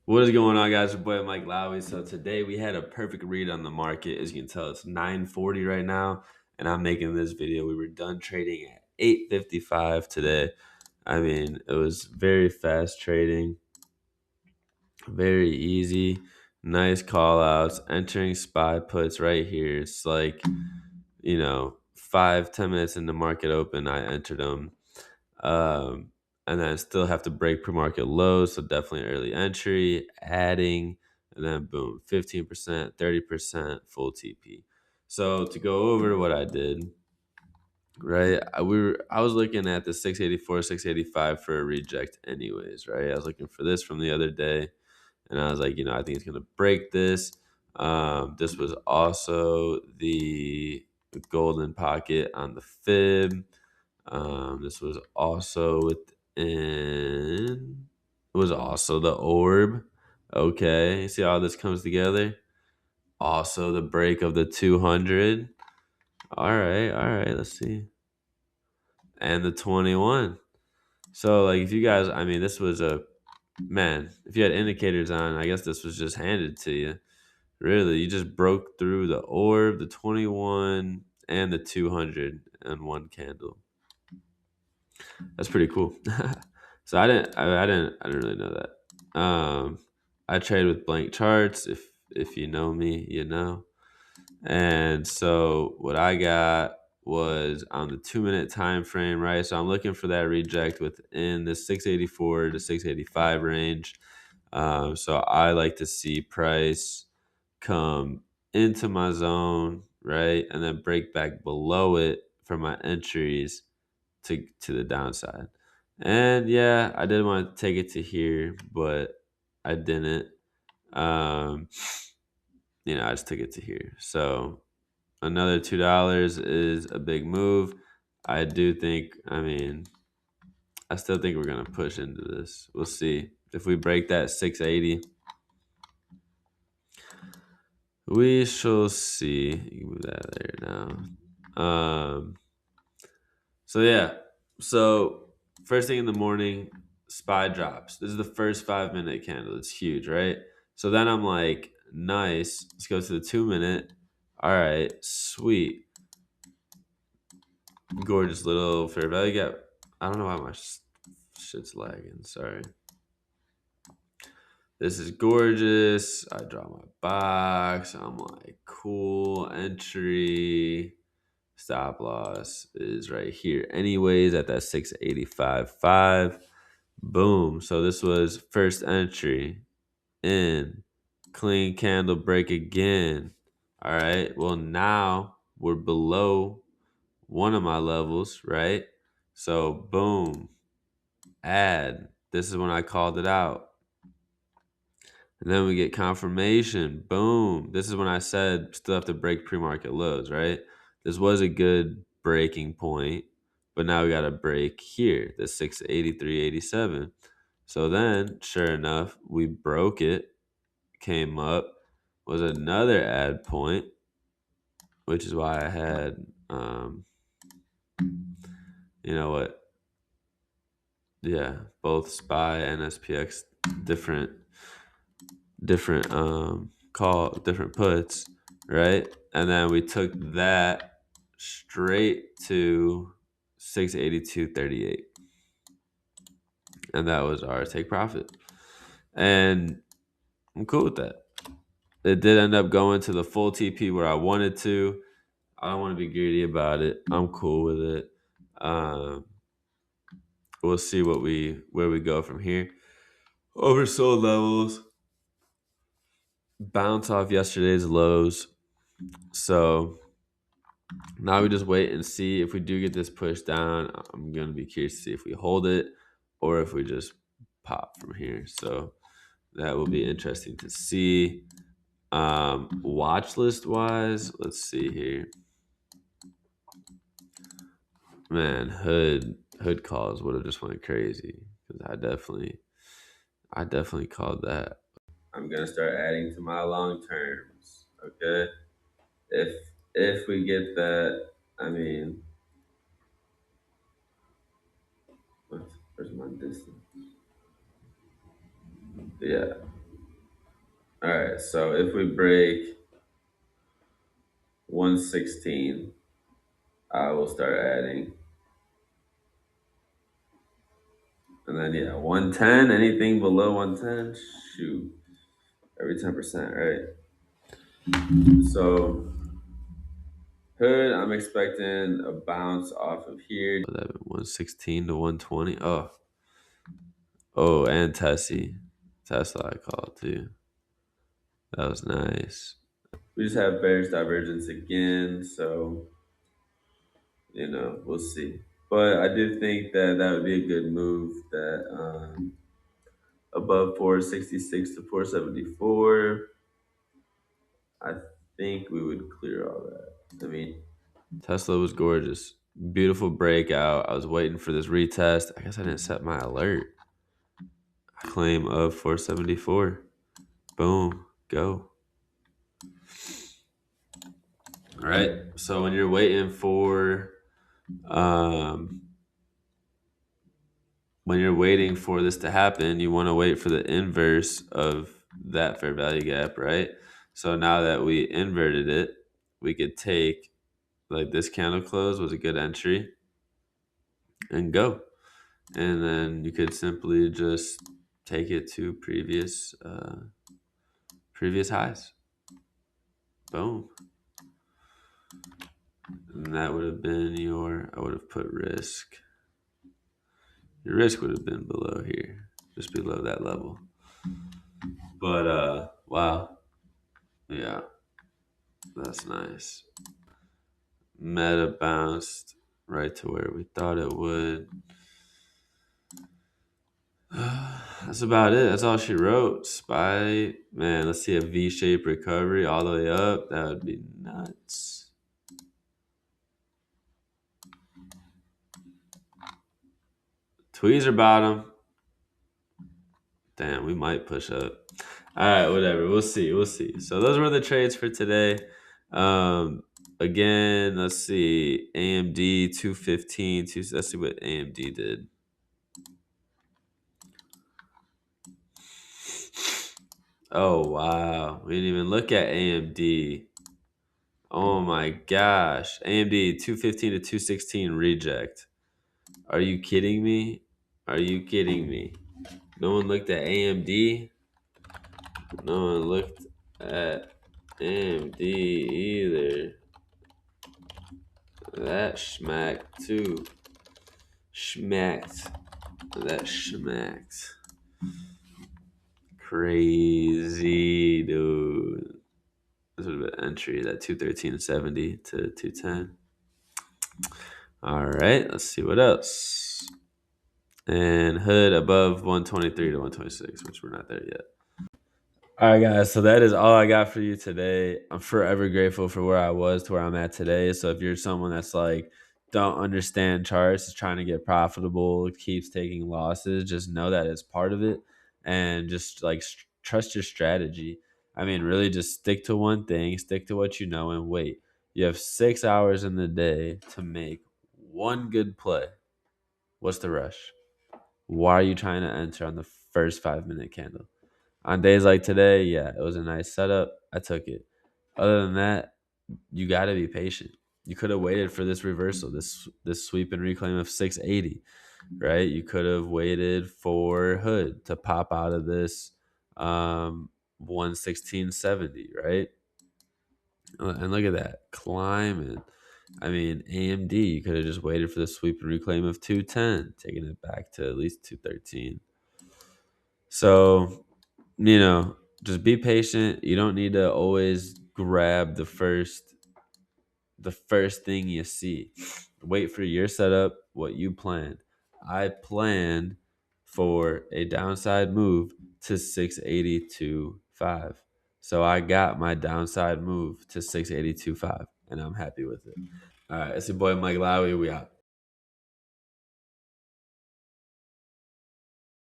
What is going on, guys? Your boy Mike Lowy. So today we had a perfect read on the market. As you can tell, it's 9:40 right now, and I'm making this video. We were done trading at 8:55 today. I mean, it was very fast trading, very easy, nice call outs, entering spy puts right here. It's like 5-10 minutes in the market open, I entered them. Um, and then still have to break pre-market lows, so definitely early entry, adding, and then boom, 15%, 30%, full TP. So to go over what I did, right? I was looking at the 684, 685 for a reject anyways, right? I was looking for this from the other day, and I was like, I think it's gonna break this. This was also the golden pocket on the fib. This was also within. It was also the orb. Okay, you see how this comes together. Also the break of the 200. All right. Let's see, and the 21. So like, if you guys, I mean, this was a man. If you had indicators on, I guess this was just handed to you. Really, you just broke through the orb, the 21, and the 200 in one candle. That's pretty cool. So I didn't really know that. I trade with blank charts. If you know me, you know. And so what I got was on the 2 minute time frame, right? So I'm looking for that reject within the 684 to 685 range. So I like to see price come into my zone, right, and then break back below it for my entries to the downside. And yeah, I did want to take it to here, but I didn't. Um, I just took it to here. So another $2 is a big move. I do think. I mean, I still think we're gonna push into this. We'll see if we break that 680. We shall see. You can move that there now. So yeah. So first thing in the morning, SPY drops. This is the first 5 minute candle. It's huge, right? So then I'm like, nice. Let's go to the 2 minute. All right, sweet, gorgeous little fair value gap. I don't know why my shit's lagging. Sorry. This is gorgeous. I draw my box. I'm like, cool entry. Stop loss is right here. Anyways, at that 685.5. Boom. So this was first entry in. Clean candle break again. All right. Well, now we're below one of my levels, right? So boom. Add. This is when I called it out. And then we get confirmation. Boom. This is when I said still have to break pre-market lows, right? This was a good breaking point, but now we got to break here, the 683.87. So then, sure enough, we broke it, came up, was another add point, which is why I had, you know what? Yeah, both SPY and SPX different different puts, right? And then we took that straight to 682.38, and that was our take profit. And I'm cool with that. It did end up going to the full TP where I wanted to. I don't want to be greedy about it. I'm cool with it. Um, we'll see where we go from here. Oversold levels bounce off yesterday's lows. So now we just wait and see if we do get this pushed down. I'm going to be curious to see if we hold it or if we just pop from here. So that will be interesting to see. Watch list wise, let's see here. Man, hood calls would have just went crazy because I definitely called that. I'm gonna start adding to my long terms. Okay, if we get that, I mean, where's my distance? Yeah. All right, so if we break 116, I will start adding. And then, yeah, 110, anything below 110, shoot, every 10%, right? So, hood, I'm expecting a bounce off of here. 116 to 120. Oh, and Tessie. Tesla, I called too. That was nice. We just have bearish divergence again, so we'll see. But I do think that that would be a good move. That above 466 to 474, I think we would clear all that. I mean, Tesla was gorgeous, beautiful breakout. I was waiting for this retest. I guess I didn't set my alert. Claim of 474. Boom, go. All right. So when you're waiting for um, when you're waiting for this to happen, you want to wait for the inverse of that fair value gap, right? So now that we inverted it, we could take, like, this candle close was a good entry and go. And then you could simply just take it to previous highs. Boom. And that would have been I would have put risk. Your risk would have been below here, just below that level. But wow, yeah, that's nice. Meta bounced right to where we thought it would. That's about it. That's all she wrote. SPY, man, let's see a V-shaped recovery all the way up. That would be nuts. Tweezer bottom. Damn, we might push up. All right, whatever. We'll see. We'll see. So those were the trades for today. Again, let's see. AMD 215. Let's see what AMD did. Oh, wow. We didn't even look at AMD. Oh my gosh. AMD 215 to 216 reject. Are you kidding me? Are you kidding me? No one looked at AMD? No one looked at AMD either. That schmacked too. Schmacked. That schmacked. Crazy, dude. This would have been entry, that 213.70 to 210. All right, let's see what else. And hood above 123 to 126, which we're not there yet. All right, guys. So that is all I got for you today. I'm forever grateful for where I was to where I'm at today. So if you're someone that's like, don't understand charts, is trying to get profitable, keeps taking losses, just know that it's part of it, and just like trust your strategy. I mean, really, just stick to one thing, stick to what you know, and wait. You have 6 hours in the day to make one good play. What's the rush? Why are you trying to enter on the first 5-minute candle? On days like today, yeah, it was a nice setup. I took it. Other than that, you got to be patient. You could have waited for this reversal, this sweep and reclaim of 680, right? You could have waited for hood to pop out of this 116.70, right? And look at that, climbing. I mean, AMD, you could have just waited for the sweep and reclaim of 210, taking it back to at least 213. So, just be patient. You don't need to always grab the first thing you see. Wait for your setup, what you planned. I planned for a downside move to 682.5. So I got my downside move to 682.5, and I'm happy with it. All right, it's your boy Mike Lowry. We out.